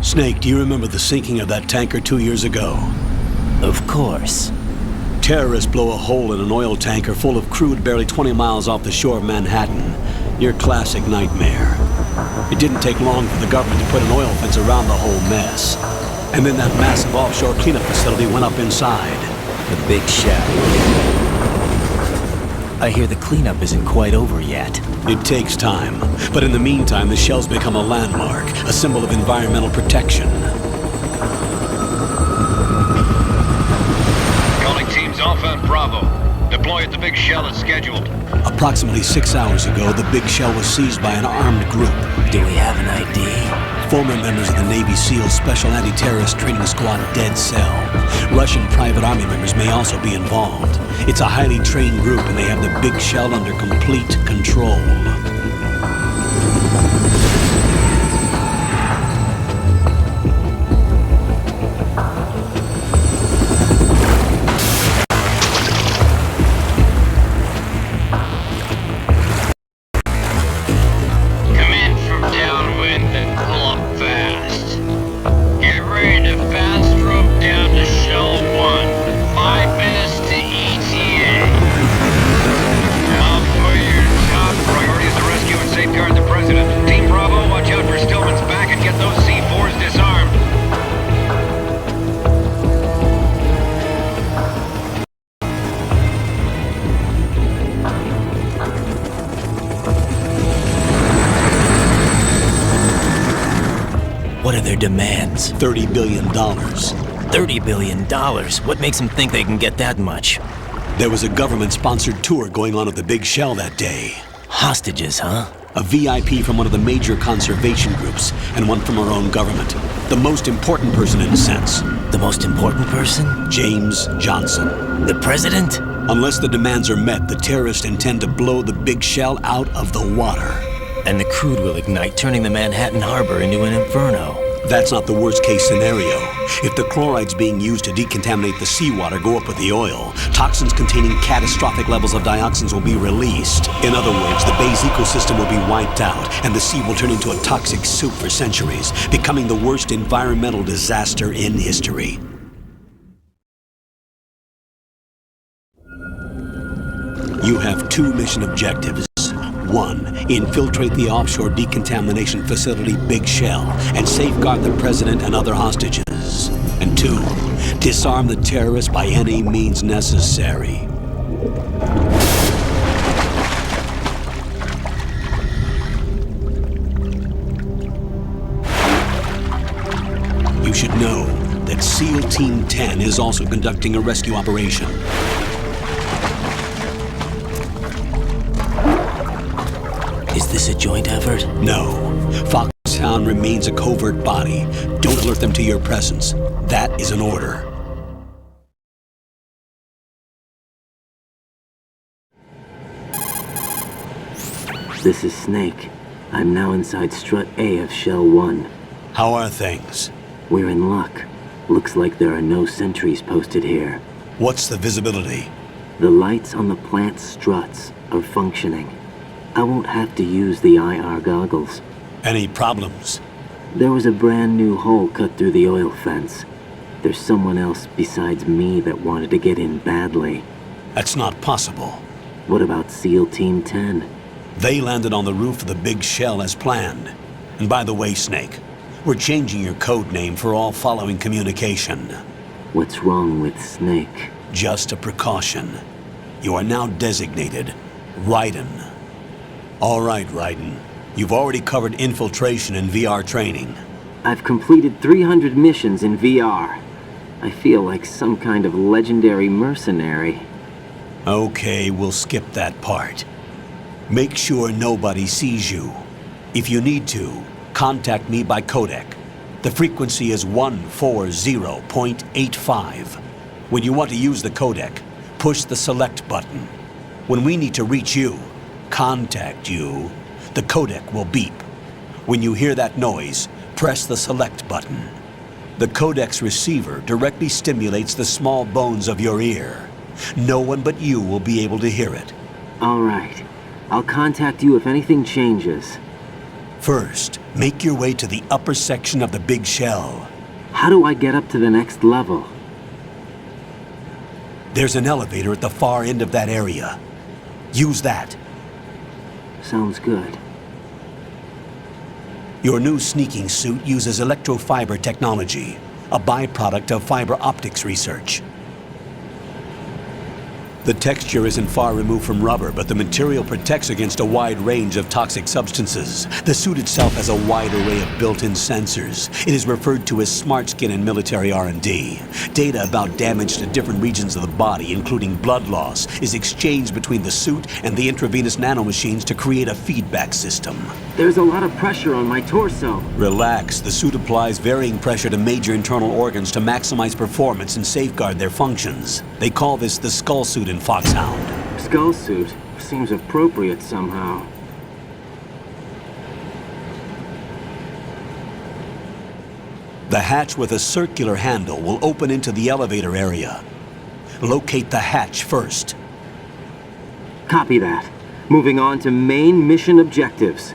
Snake, do you remember the sinking of that tanker 2 years ago? Of course. Terrorists blow a hole in an oil tanker full of crude barely 20 miles off the shore of Manhattan. Your classic nightmare. It didn't take long for the government to put an oil fence around the whole mess. And then that massive offshore cleanup facility went up inside. The big shell. I hear the cleanup isn't quite over yet. It takes time, but in the meantime, the shell's become a landmark, a symbol of environmental protection. Calling teams Alpha and Bravo. Deploy at the big shell as scheduled. Approximately 6 hours ago, the big shell was seized by an armed group. Do we have an ID? Former members of the Navy SEAL Special Anti-Terrorist Training Squad Dead Cell. Russian private army members may also be involved. It's a highly trained group and they have the big shell under complete control. What are their demands? $30 billion. $30 billion? What makes them think they can get that much? There was a government-sponsored tour going on at the big shell that day. Hostages, huh? A VIP from one of the major conservation groups, and one from our own government. The most important person in a sense. The most important person? James Johnson. The president? Unless the demands are met, the terrorists intend to blow the big shell out of the water. And the crude will ignite, turning the Manhattan Harbor into an inferno. That's not the worst-case scenario. If the chlorides being used to decontaminate the seawater go up with the oil, toxins containing catastrophic levels of dioxins will be released. In other words, the bay's ecosystem will be wiped out, and the sea will turn into a toxic soup for centuries, becoming the worst environmental disaster in history. You have 2 mission objectives. 1. Infiltrate the offshore decontamination facility Big Shell and safeguard the president and other hostages. And 2. Disarm the terrorists by any means necessary. You should know that SEAL Team 10 is also conducting a rescue operation. Is this a joint effort? No. Foxhound remains a covert body. Don't alert them to your presence. That is an order. This is Snake. I'm now inside Strut A of Shell 1. How are things? We're in luck. Looks like there are no sentries posted here. What's the visibility? The lights on the plant's struts are functioning. I won't have to use the IR goggles. Any problems? There was a brand new hole cut through the oil fence. There's someone else besides me that wanted to get in badly. That's not possible. What about SEAL Team 10? They landed on the roof of the Big Shell as planned. And by the way, Snake, we're changing your code name for all following communication. What's wrong with Snake? Just a precaution. You are now designated Raiden. All right, Raiden. You've already covered infiltration and VR training. I've completed 300 missions in VR. I feel like some kind of legendary mercenary. Okay, we'll skip that part. Make sure nobody sees you. If you need to, contact me by codec. The frequency is 140.85. When you want to use the codec, push the select button. When we need to reach you, contact you, the codec will beep. When you hear that noise, press the select button. The codec's receiver directly stimulates the small bones of your ear. No one but you will be able to hear it. All right. I'll contact you if anything changes. First, Make your way to the upper section of the big shell. How do I get up to the next level? There's an elevator at the far end of that area. Use that. Sounds good. Your new sneaking suit uses electrofiber technology, a byproduct of fiber optics research. The texture isn't far removed from rubber, but the material protects against a wide range of toxic substances. The suit itself has a wide array of built-in sensors. It is referred to as smart skin in military R&D. Data about damage to different regions of the body, including blood loss, is exchanged between the suit and the intravenous nanomachines to create a feedback system. There's a lot of pressure on my torso. Relax. The suit applies varying pressure to major internal organs to maximize performance and safeguard their functions. They call this the skull suit in Foxhound. Skull suit seems appropriate somehow. The hatch with a circular handle will open into the elevator area. Locate the hatch first. Copy that. Moving on to main mission objectives.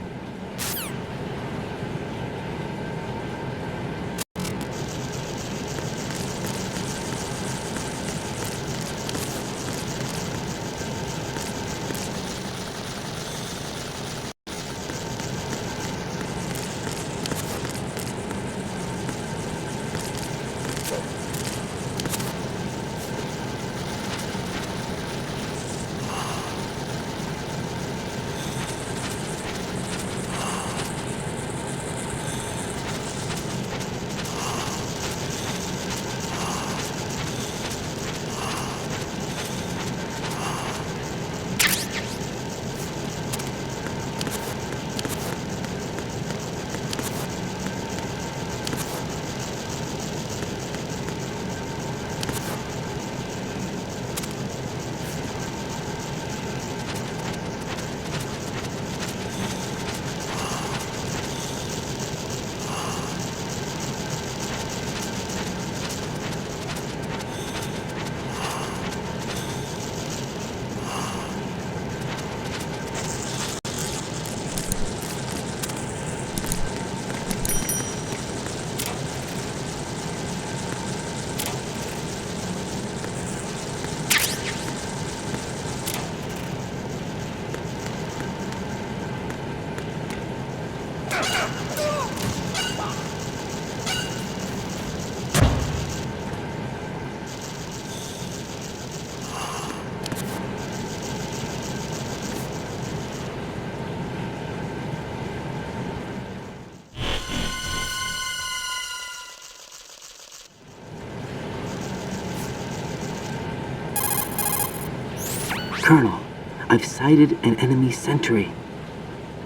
Colonel, I've sighted an enemy sentry.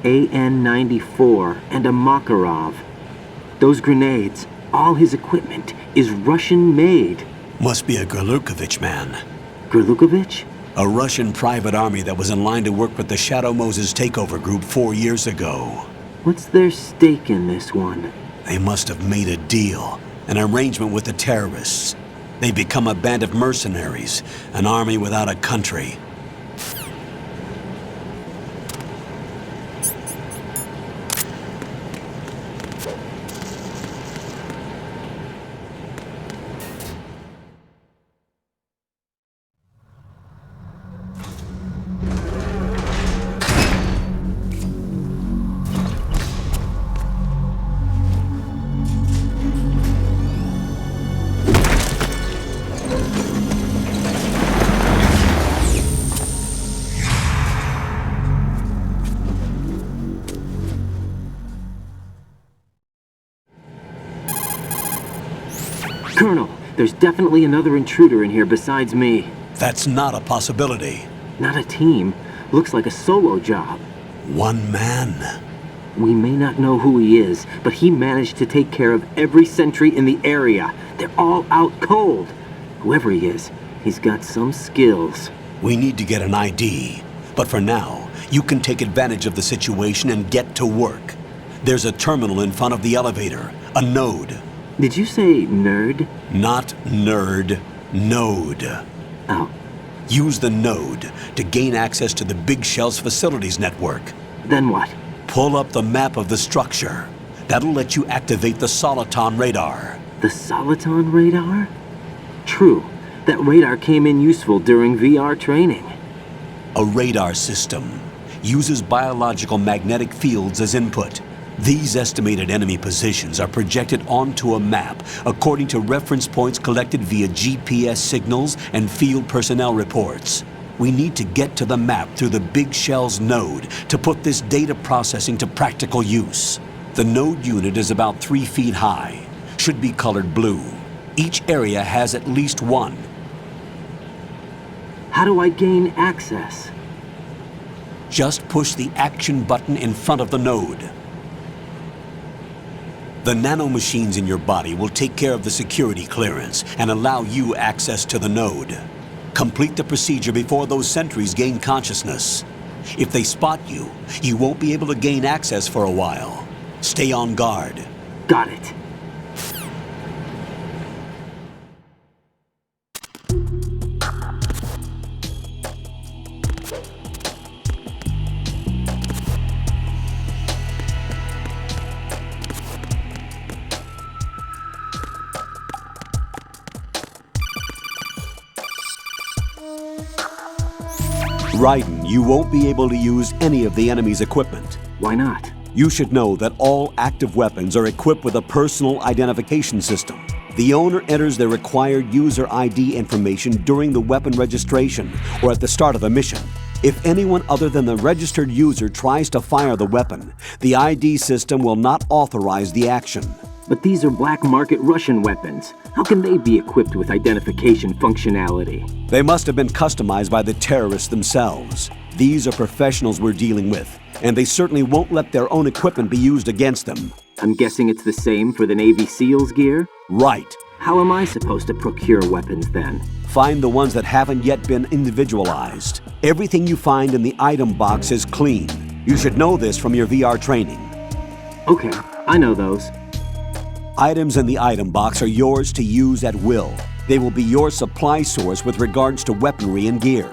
AN-94 and a Makarov. Those grenades, all his equipment, is Russian-made. Must be a Gorlukovich man. Gorlukovich? A Russian private army that was in line to work with the Shadow Moses takeover group 4 years ago. What's their stake in this one? They must have made a deal, an arrangement with the terrorists. They become a band of mercenaries, an army without a country. Colonel, there's definitely another intruder in here besides me. That's not a possibility. Not a team. Looks like a solo job. One man. We may not know who he is, but he managed to take care of every sentry in the area. They're all out cold. Whoever he is, he's got some skills. We need to get an ID. But for now, you can take advantage of the situation and get to work. There's a terminal in front of the elevator, a node. Did you say nerd? Not nerd, node. Oh. Use the node to gain access to the Big Shell's facilities network. Then what? Pull up the map of the structure. That'll let you activate the Soliton radar. The Soliton radar? True. That radar came in useful during VR training. A radar system uses biological magnetic fields as input. These estimated enemy positions are projected onto a map according to reference points collected via GPS signals and field personnel reports. We need to get to the map through the Big Shell's node to put this data processing to practical use. The node unit is about 3 feet high, should be colored blue. Each area has at least one. How do I gain access? Just push the action button in front of the node. The nanomachines in your body will take care of the security clearance and allow you access to the node. Complete the procedure before those sentries gain consciousness. If they spot you, you won't be able to gain access for a while. Stay on guard. Got it. Raiden, you won't be able to use any of the enemy's equipment. Why not? You should know that all active weapons are equipped with a personal identification system. The owner enters their required user ID information during the weapon registration or at the start of the mission. If anyone other than the registered user tries to fire the weapon, the ID system will not authorize the action. But these are black market Russian weapons. How can they be equipped with identification functionality? They must have been customized by the terrorists themselves. These are professionals we're dealing with, and they certainly won't let their own equipment be used against them. I'm guessing it's the same for the Navy SEALs gear? Right. How am I supposed to procure weapons then? Find the ones that haven't yet been individualized. Everything you find in the item box is clean. You should know this from your VR training. Okay, I know those. Items in the item box are yours to use at will. They will be your supply source with regards to weaponry and gear.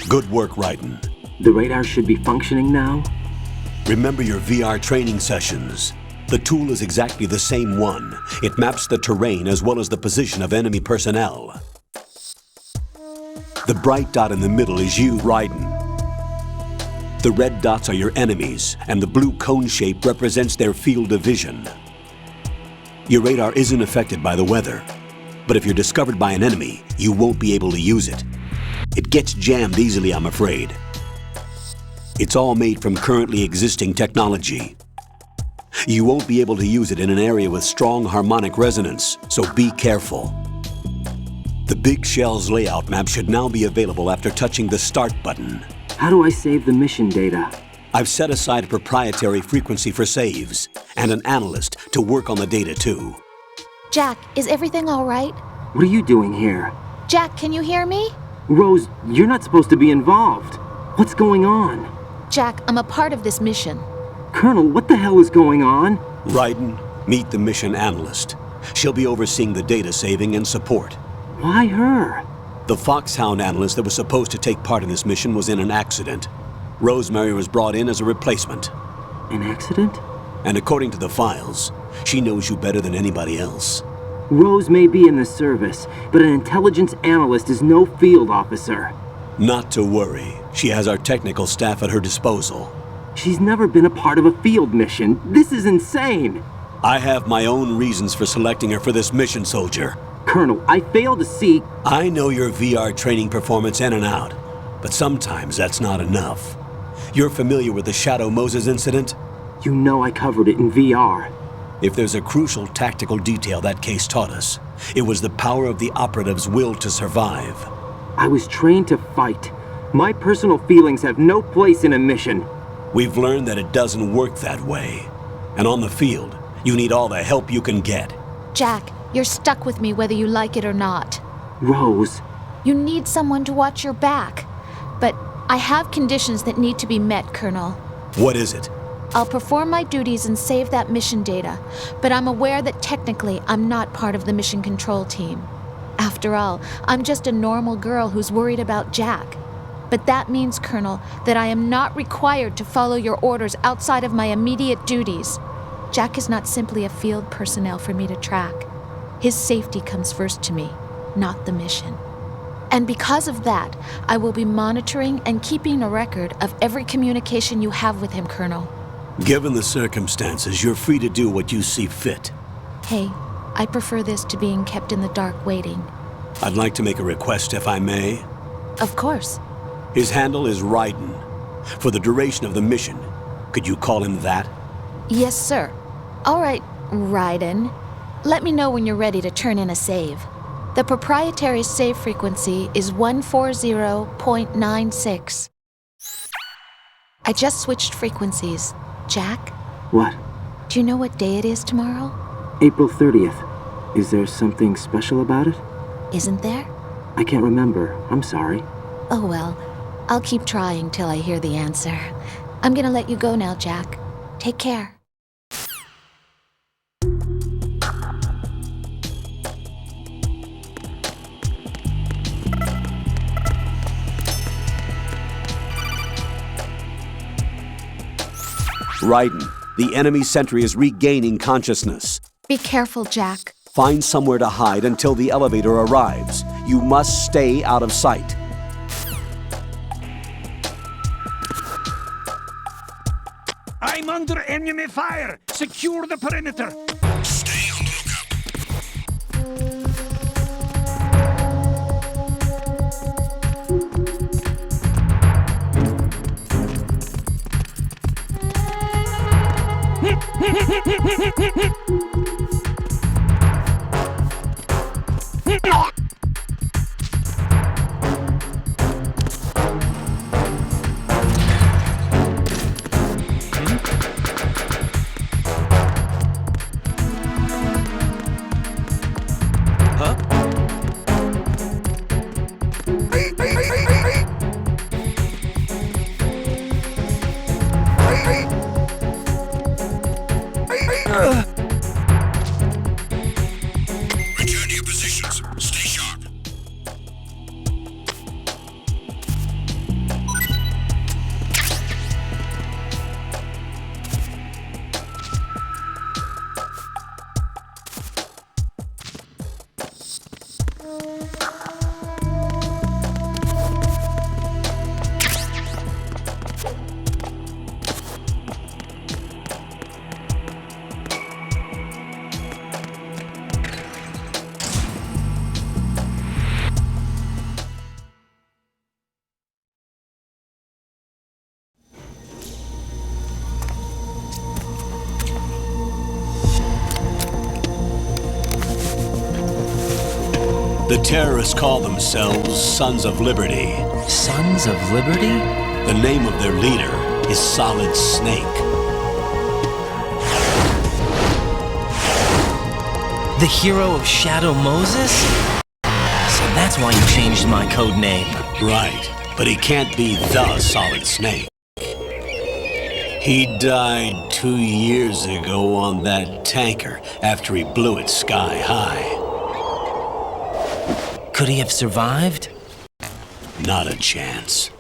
Good work, Raiden. The radar should be functioning now? Remember your VR training sessions. The tool is exactly the same one. It maps the terrain as well as the position of enemy personnel. The bright dot in the middle is you, Raiden. The red dots are your enemies, and the blue cone shape represents their field of vision. Your radar isn't affected by the weather, but if you're discovered by an enemy, you won't be able to use it. It gets jammed easily, I'm afraid. It's all made from currently existing technology. You won't be able to use it in an area with strong harmonic resonance, so be careful. The big shell's layout map should now be available after touching the Start button. How do I save the mission data? I've set aside a proprietary frequency for saves, and an analyst to work on the data too. Jack, is everything all right? What are you doing here? Jack, can you hear me? Rose, you're not supposed to be involved. What's going on? Jack, I'm a part of this mission. Colonel, what the hell is going on? Raiden, meet the mission analyst. She'll be overseeing the data saving and support. Why her? The Foxhound analyst that was supposed to take part in this mission was in an accident. Rosemary was brought in as a replacement. An accident? And according to the files, she knows you better than anybody else. Rose may be in the service, but an intelligence analyst is no field officer. Not to worry. She has our technical staff at her disposal. She's never been a part of a field mission. This is insane. I have my own reasons for selecting her for this mission, soldier. Colonel, I fail to see... I know your VR training performance in and out, but sometimes that's not enough. You're familiar with the Shadow Moses incident? You know I covered it in VR. If there's a crucial tactical detail that case taught us, it was the power of the operative's will to survive. I was trained to fight. My personal feelings have no place in a mission. We've learned that it doesn't work that way. And on the field, you need all the help you can get. Jack, you're stuck with me whether you like it or not. Rose. You need someone to watch your back. But I have conditions that need to be met, Colonel. What is it? I'll perform my duties and save that mission data, but I'm aware that technically I'm not part of the mission control team. After all, I'm just a normal girl who's worried about Jack. But that means, Colonel, that I am not required to follow your orders outside of my immediate duties. Jack is not simply a field personnel for me to track. His safety comes first to me, not the mission. And because of that, I will be monitoring and keeping a record of every communication you have with him, Colonel. Given the circumstances, you're free to do what you see fit. Hey, I prefer this to being kept in the dark waiting. I'd like to make a request, if I may. Of course. His handle is Raiden. For the duration of the mission, could you call him that? Yes, sir. All right, Raiden. Let me know when you're ready to turn in a save. The proprietary save frequency is 140.96. I just switched frequencies. Jack? What? Do you know what day it is tomorrow? April 30th. Is there something special about it? Isn't there? I can't remember. I'm sorry. Oh well, I'll keep trying till I hear the answer. I'm gonna let you go now, Jack. Take care. Raiden, the enemy sentry is regaining consciousness. Be careful, Jack. Find somewhere to hide until the elevator arrives. You must stay out of sight. I'm under enemy fire! Secure the perimeter! Stay on the lookout! Return to your positions. Stay sharp. The terrorists call themselves Sons of Liberty. Sons of Liberty? The name of their leader is Solid Snake. The hero of Shadow Moses? So that's why you changed my code name. Right, but he can't be the Solid Snake. He died 2 years ago on that tanker after he blew it sky high. Could he have survived? Not a chance.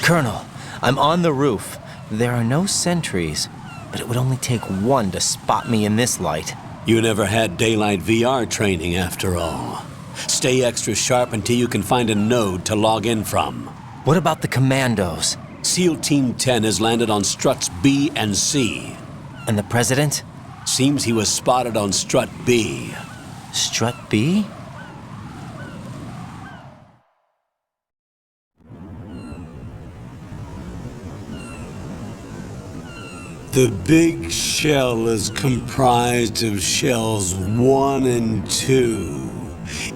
Colonel, I'm on the roof. There are no sentries, but it would only take one to spot me in this light. You never had daylight VR training after all. Stay extra sharp until you can find a node to log in from. What about the commandos? SEAL Team 10 has landed on struts B and C. And the president? Seems he was spotted on strut B. Strut B? The big shell is comprised of shells 1 and 2.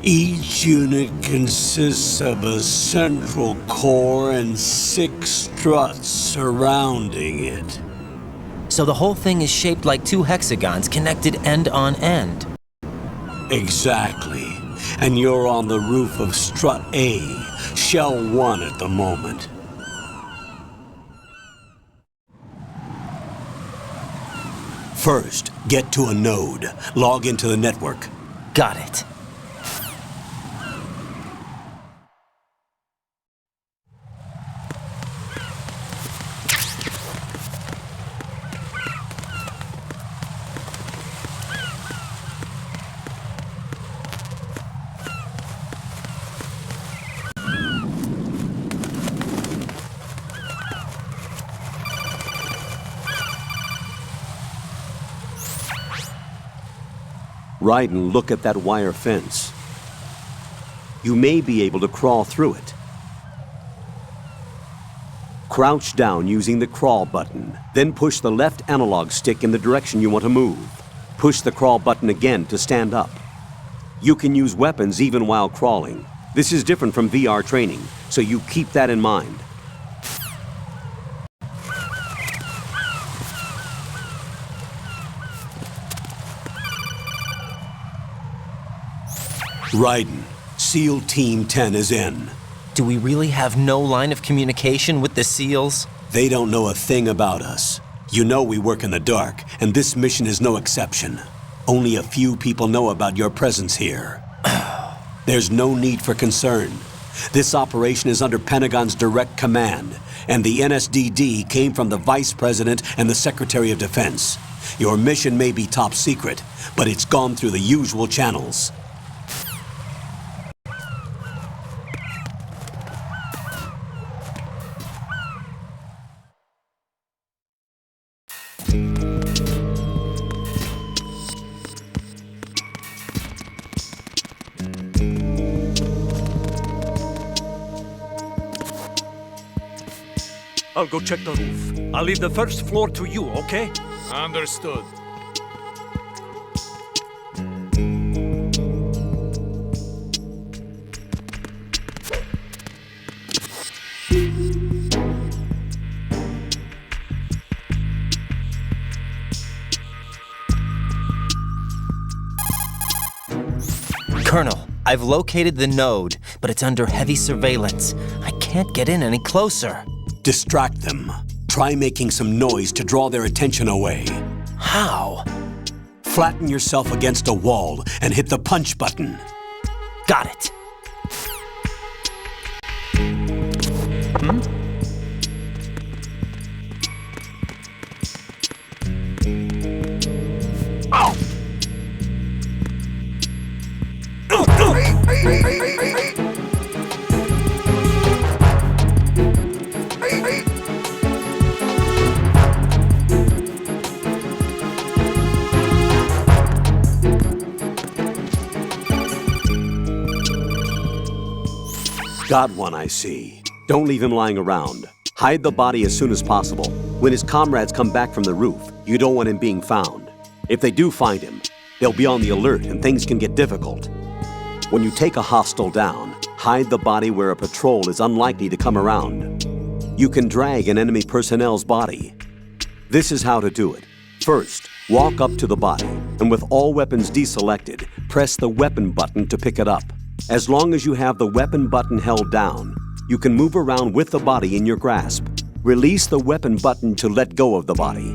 Each unit consists of a central core and 6 struts surrounding it. So the whole thing is shaped like 2 hexagons connected end on end. Exactly. And you're on the roof of strut A, shell 1 at the moment. First, get to a node. Log into the network. Got it. Ride and look at that wire fence. You may be able to crawl through it. Crouch down using the crawl button. Then push the left analog stick in the direction you want to move. Push the crawl button again to stand up. You can use weapons even while crawling. This is different from VR training, so you keep that in mind. Raiden, SEAL Team 10 is in. Do we really have no line of communication with the SEALs? They don't know a thing about us. You know we work in the dark, and this mission is no exception. Only a few people know about your presence here. There's no need for concern. This operation is under Pentagon's direct command, and the NSDD came from the Vice President and the Secretary of Defense. Your mission may be top secret, but it's gone through the usual channels. I'll go check the roof. I'll leave the first floor to you, okay? Understood. Colonel, I've located the node, but it's under heavy surveillance. I can't get in any closer. Distract them. Try making some noise to draw their attention away. How? Flatten yourself against a wall and hit the punch button. Got it. Got one, I see. Don't leave him lying around. Hide the body as soon as possible. When his comrades come back from the roof, You don't want him being found. If they do find him, they'll be on the alert and things can get difficult. When you take a hostile down, hide the body where a patrol is unlikely to come around. You can drag an enemy personnel's body. This is how to do it. First, walk up to the body, and with all weapons deselected, press the weapon button to pick it up. As long as you have the weapon button held down, you can move around with the body in your grasp. Release the weapon button to let go of the body.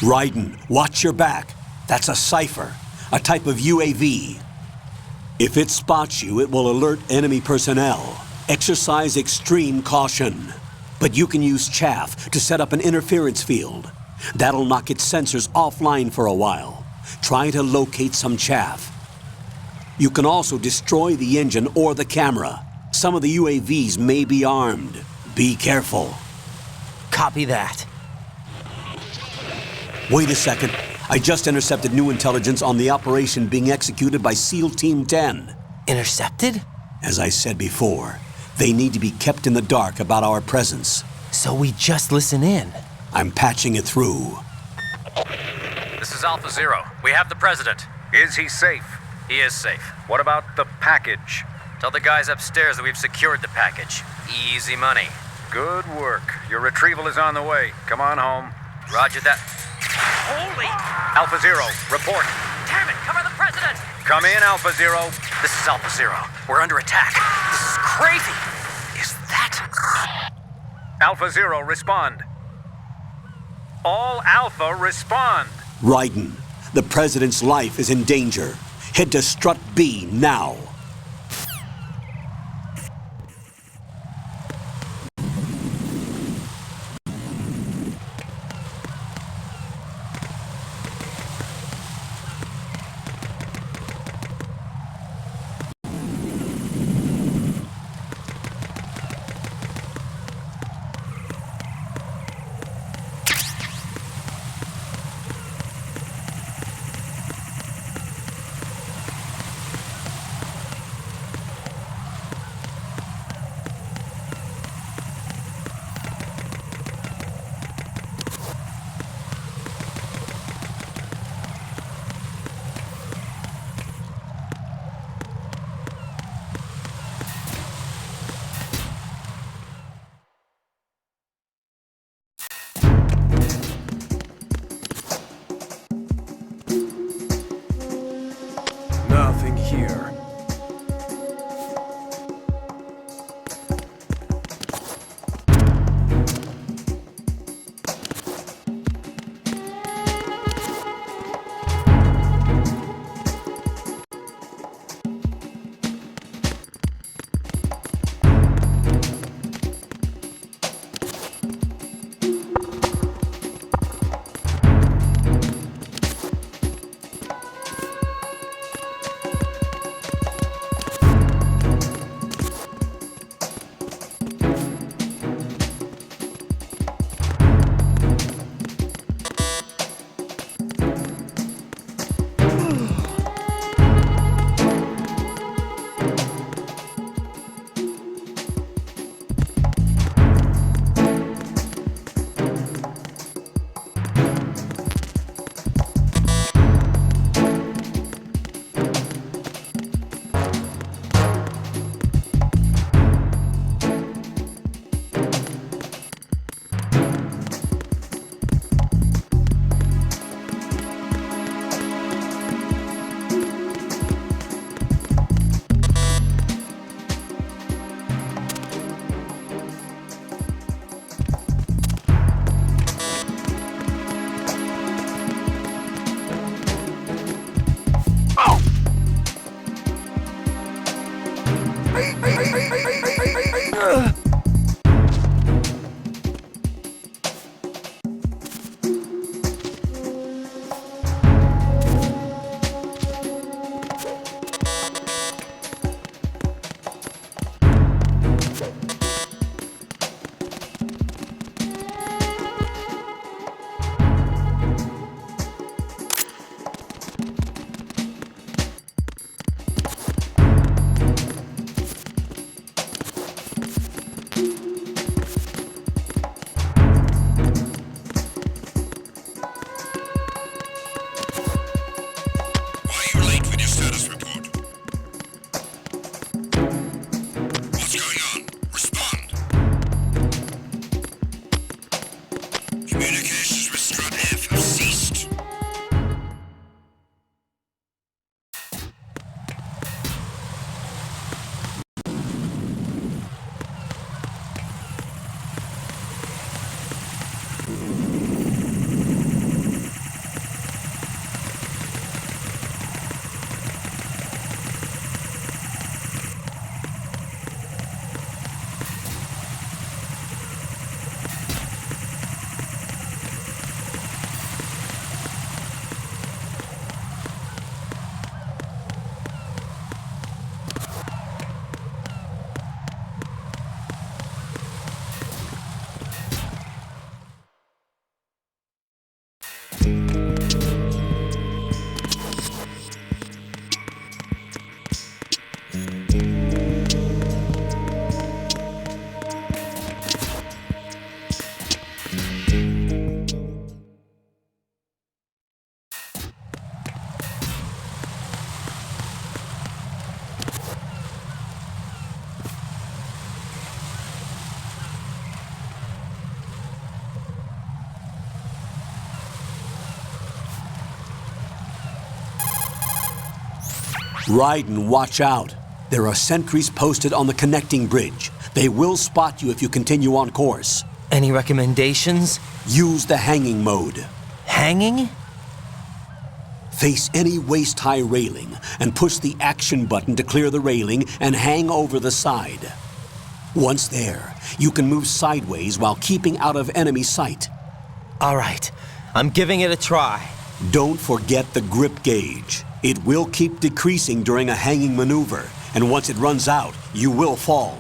Raiden, watch your back. That's a cipher, a type of UAV. If it spots you, it will alert enemy personnel. Exercise extreme caution. But you can use chaff to set up an interference field. That'll knock its sensors offline for a while. Try to locate some chaff. You can also destroy the engine or the camera. Some of the UAVs may be armed. Be careful. Copy that. Wait a second. I just intercepted new intelligence on the operation being executed by SEAL Team 10. Intercepted? As I said before, they need to be kept in the dark about our presence. So we just listen in. I'm patching it through. This is Alpha Zero. We have the president. Is he safe? He is safe. What about the package? Tell the guys upstairs that we've secured the package. Easy money. Good work. Your retrieval is on the way. Come on home. Roger that. Holy! Alpha Zero, report. Damn it! Cover the president! Come in, Alpha Zero. This is Alpha Zero. We're under attack. This is crazy. Is that... Alpha Zero, respond. All Alpha, respond. Raiden, the president's life is in danger. Head to Strut B now. Nothing here. Raiden, watch out. There are sentries posted on the connecting bridge. They will spot you if you continue on course. Any recommendations? Use the hanging mode. Hanging? Face any waist-high railing and push the action button to clear the railing and hang over the side. Once there, you can move sideways while keeping out of enemy sight. All right, I'm giving it a try. Don't forget the grip gauge. It will keep decreasing during a hanging maneuver, and once it runs out, you will fall.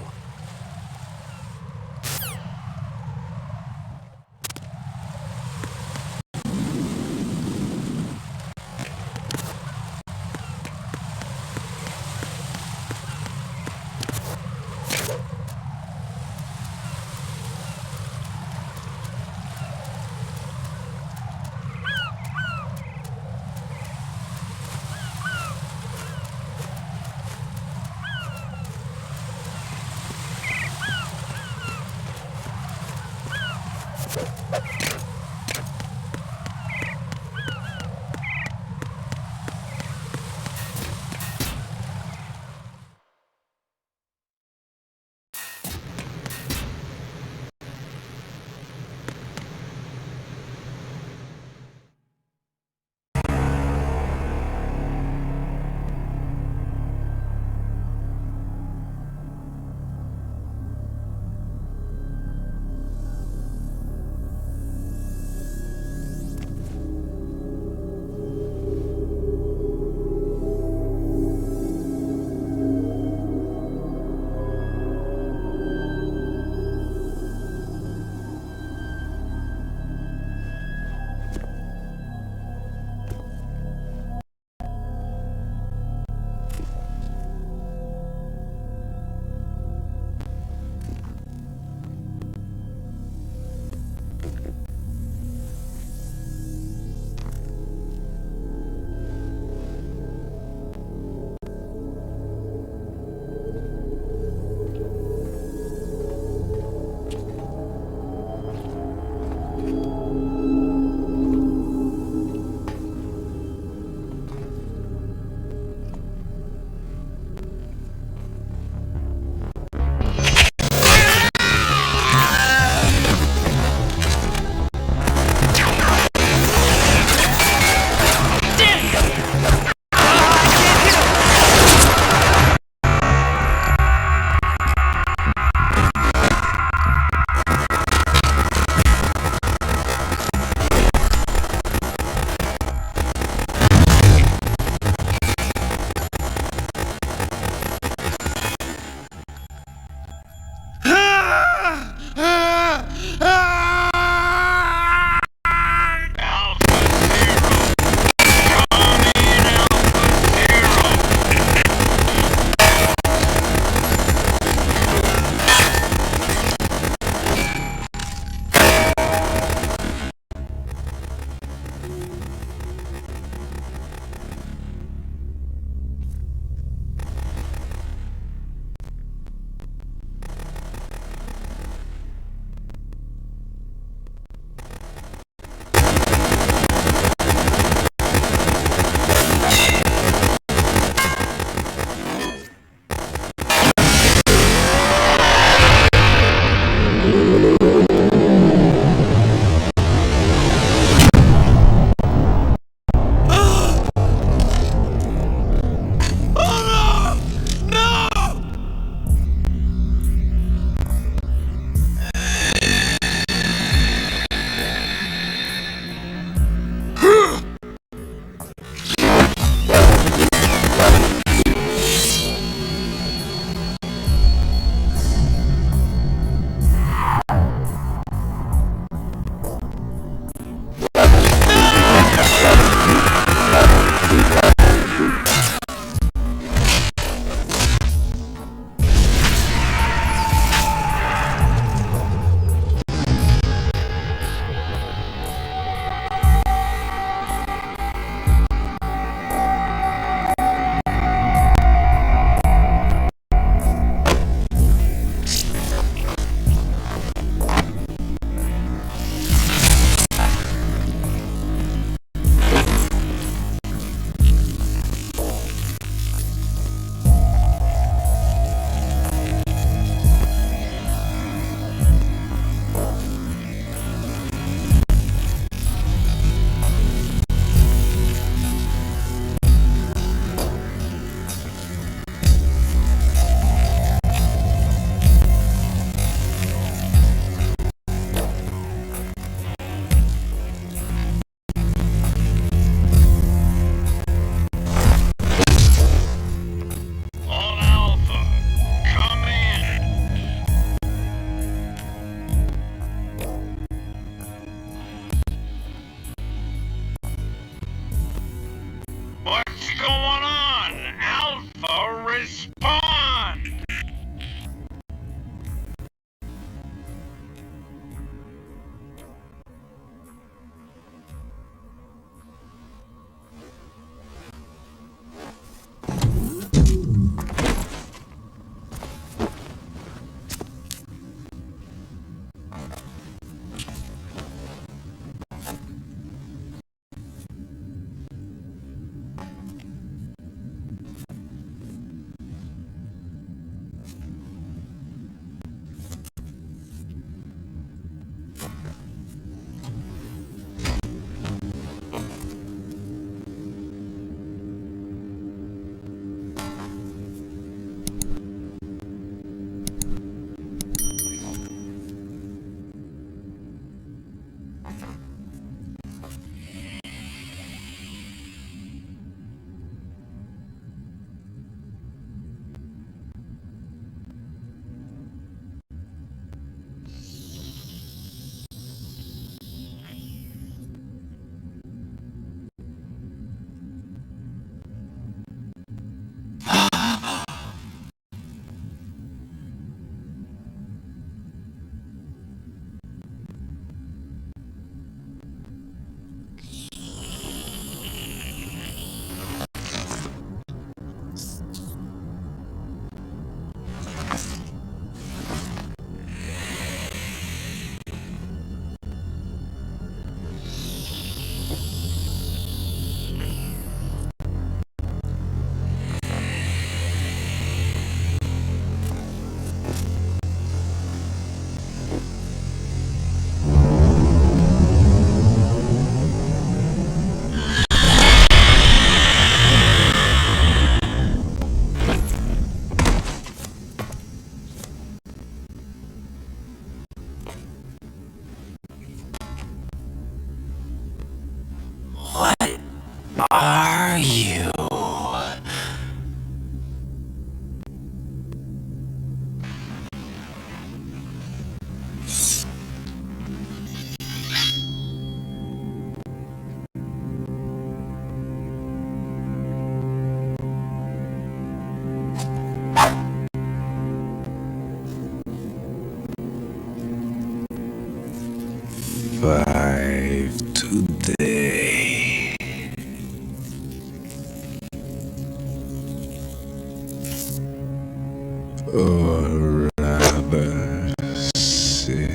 Or rather, 6.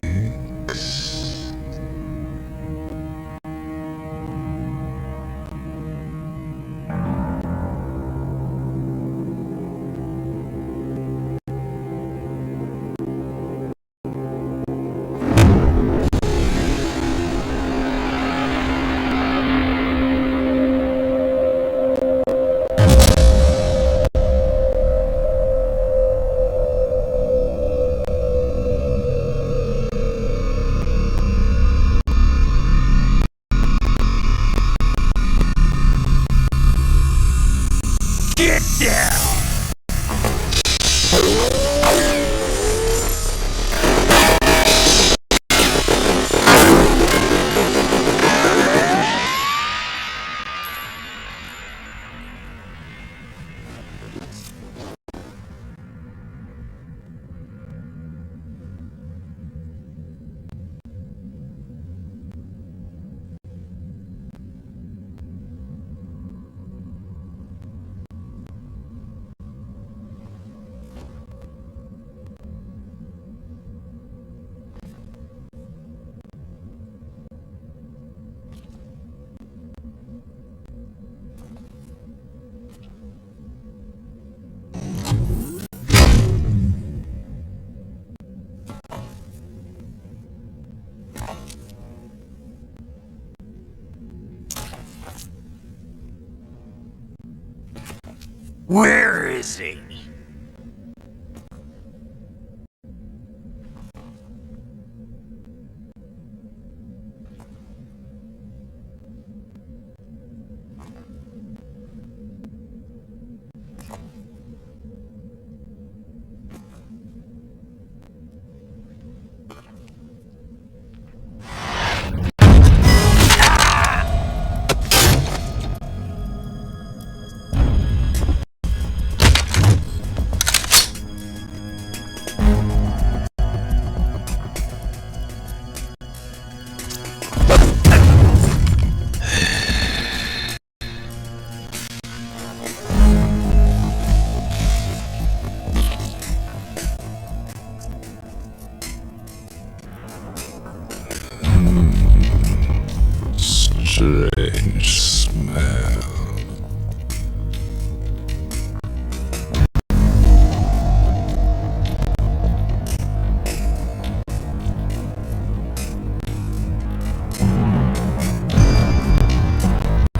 Get down! Where is he? Strange smell.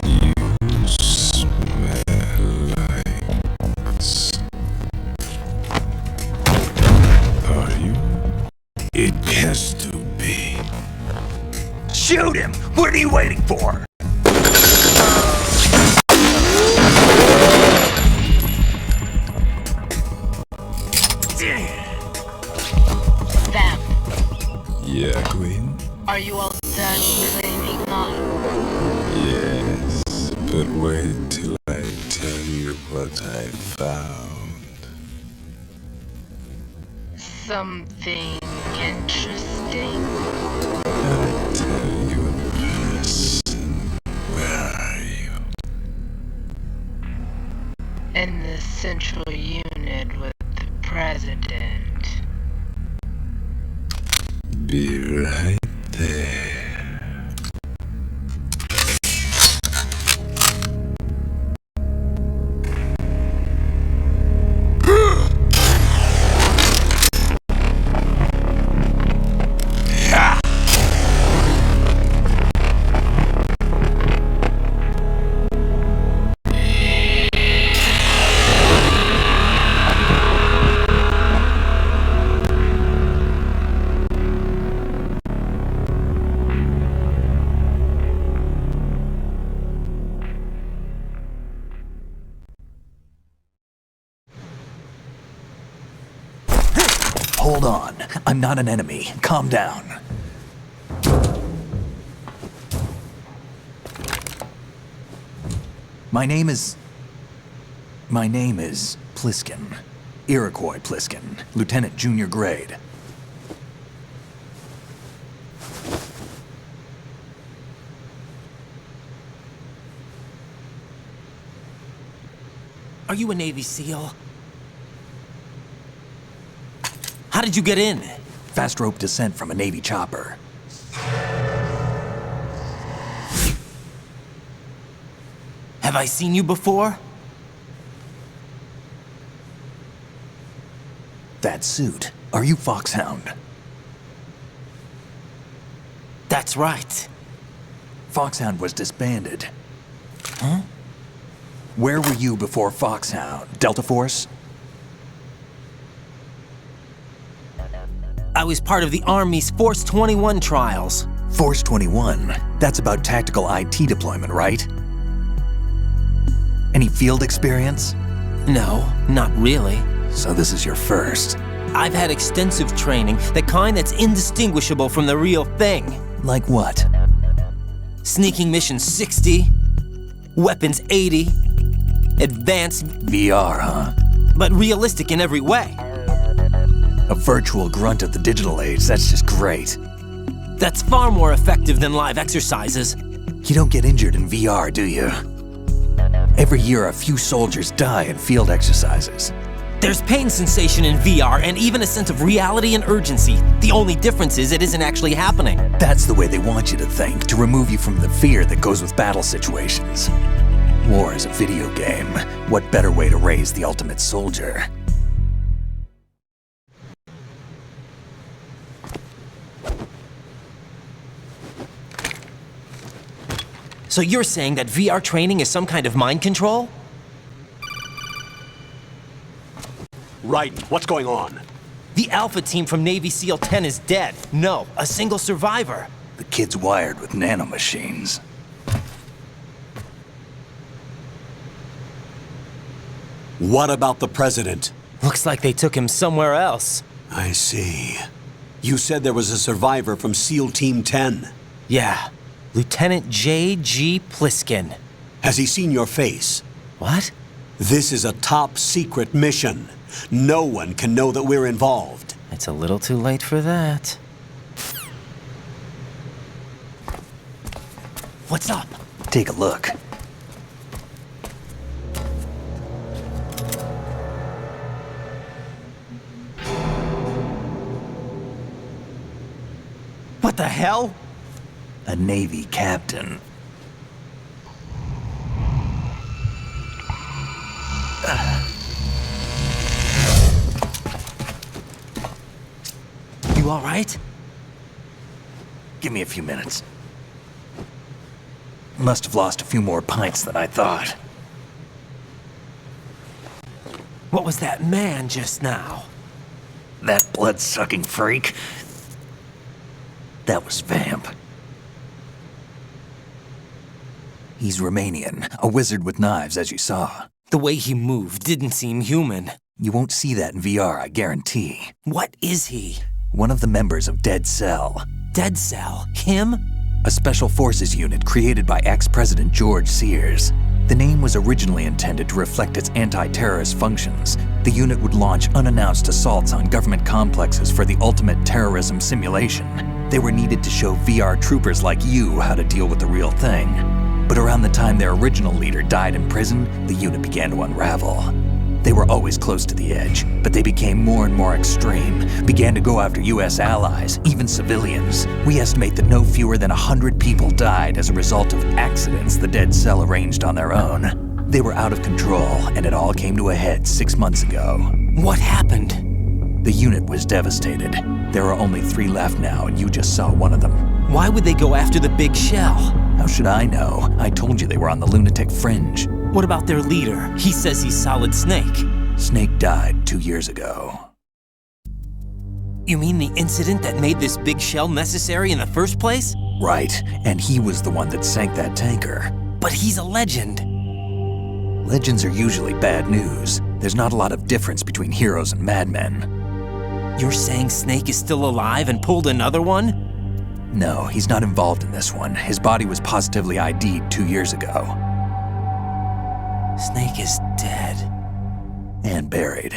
You smell like... Are you? It has to be. Shoot him! What are you waiting for? Vamp, Yeah, Queen? are you all done cleaning up? Yes, but wait till I tell you what I found. Something interesting? I'll tell you in person. Where are you? In the central unit with the president. Be right there. Hold on. I'm not an enemy. Calm down. My name is Pliskin. Iroquois Pliskin. Lieutenant Junior Grade. Are you a Navy SEAL? How did you get in? Fast rope descent from a Navy chopper. Have I seen you before? That suit. Are you Foxhound? That's right. Foxhound was disbanded. Huh? Where were you before Foxhound? Delta Force? I was part of the Army's Force 21 trials. Force 21? That's about tactical IT deployment, right? Any field experience? No, not really. So this is your first. I've had extensive training, the kind that's indistinguishable from the real thing. Like what? Sneaking mission 60, weapons 80, advanced... VR, huh? But realistic in every way. A virtual grunt of the digital age, that's just great. That's far more effective than live exercises. You don't get injured in VR, do you? Every year, a few soldiers die in field exercises. There's pain sensation in VR and even a sense of reality and urgency. The only difference is it isn't actually happening. That's the way they want you to think, to remove you from the fear that goes with battle situations. War is a video game. What better way to raise the ultimate soldier? So you're saying that VR training is some kind of mind control? Right. What's going on? The Alpha team from Navy SEAL 10 is dead. No, a single survivor. The kid's wired with nanomachines. What about the president? Looks like they took him somewhere else. I see. You said there was a survivor from SEAL Team 10. Yeah. Lieutenant J.G. Pliskin. Has he seen your face? What? This is a top secret mission. No one can know that we're involved. It's a little too late for that. What's up? Take a look. What the hell? A Navy captain. You all right? Give me a few minutes. Must have lost a few more pints than I thought. What was that man just now? That blood-sucking freak? That was Vamp. He's Romanian, a wizard with knives, as you saw. The way he moved didn't seem human. You won't see that in VR, I guarantee. What is he? One of the members of Dead Cell. Dead Cell? Him? A special forces unit created by ex-President George Sears. The name was originally intended to reflect its anti-terrorist functions. The unit would launch unannounced assaults on government complexes for the ultimate terrorism simulation. They were needed to show VR troopers like you how to deal with the real thing. But around the time their original leader died in prison, the unit began to unravel. They were always close to the edge, but they became more and more extreme, began to go after US allies, even civilians. We estimate that no fewer than 100 people died as a result of accidents the Dead Cell arranged on their own. They were out of control, and it all came to a head 6 months ago. What happened? The unit was devastated. There are only 3 left now, and you just saw one of them. Why would they go after the big shell? How should I know? I told you they were on the lunatic fringe. What about their leader? He says he's Solid Snake. Snake died 2 years ago. You mean the incident that made this big shell necessary in the first place? Right, and he was the one that sank that tanker. But he's a legend. Legends are usually bad news. There's not a lot of difference between heroes and madmen. You're saying Snake is still alive and pulled another one? No, he's not involved in this one. His body was positively ID'd 2 years ago. Snake is dead. And buried.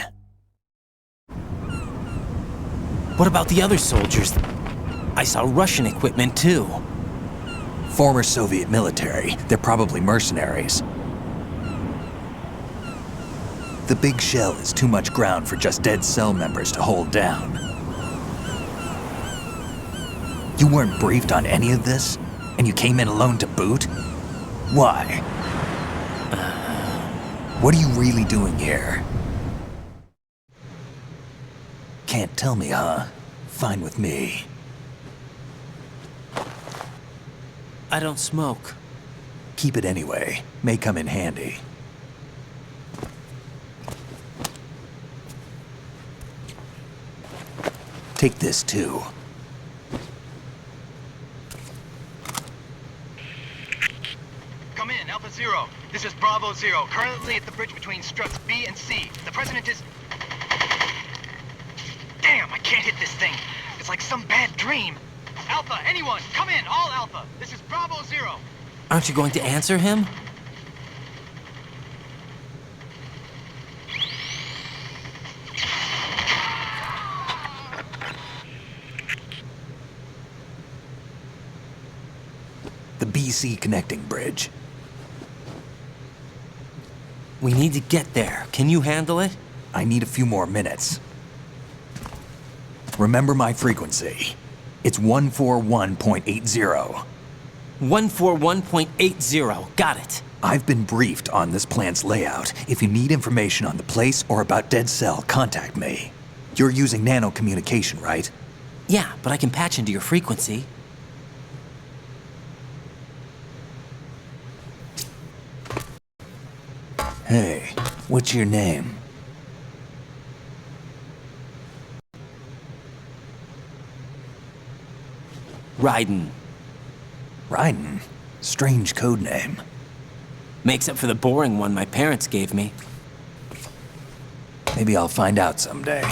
What about the other soldiers? I saw Russian equipment too. Former Soviet military. They're probably mercenaries. The big shell is too much ground for just Dead Cell members to hold down. You weren't briefed on any of this? And you came in alone to boot? Why? What are you really doing here? Can't tell me, huh? Fine with me. I don't smoke. Keep it anyway. May come in handy. Take this too. Come in, Alpha Zero. This is Bravo Zero, currently at the bridge between struts B and C. The president is... Damn, I can't hit this thing. It's like some bad dream. Alpha, anyone, come in, all Alpha. This is Bravo Zero. Aren't you going to answer him? The BC connecting bridge. We need to get there. Can you handle it? I need a few more minutes. Remember my frequency. It's 141.80. 141.80. Got it. I've been briefed on this plant's layout. If you need information on the place or about Dead Cell, contact me. You're using nano communication, right? Yeah, but I can patch into your frequency. Hey, what's your name? Raiden. Raiden? Strange code name. Makes up for the boring one my parents gave me. Maybe I'll find out someday.